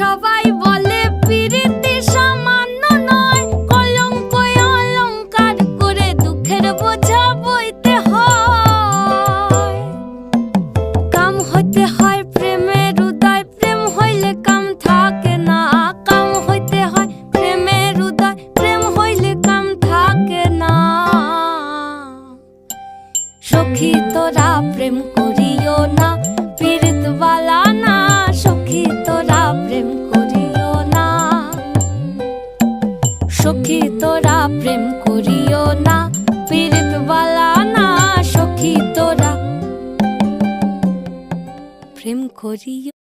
সবাই বলে পিরিতি সামান্য নয়, কলঙ্ক অলঙ্কার করে দুঃখের বোঝা বইতে হয়। কাম হইতে হয় প্রেমের উদয়, প্রেম হইলে কাম থাকে না। কাম হইতে হয় প্রেমের উদয়, প্রেম হইলে কাম থাকে না। সখী তোরা প্রেম করিও না, পীড়িতওয়ালা না। সখী তোরা প্রেম করিও না, সখী তোরা প্রেম করিও না, পীড়িতওয়ালা না। সখী তোরা প্রেম করিও।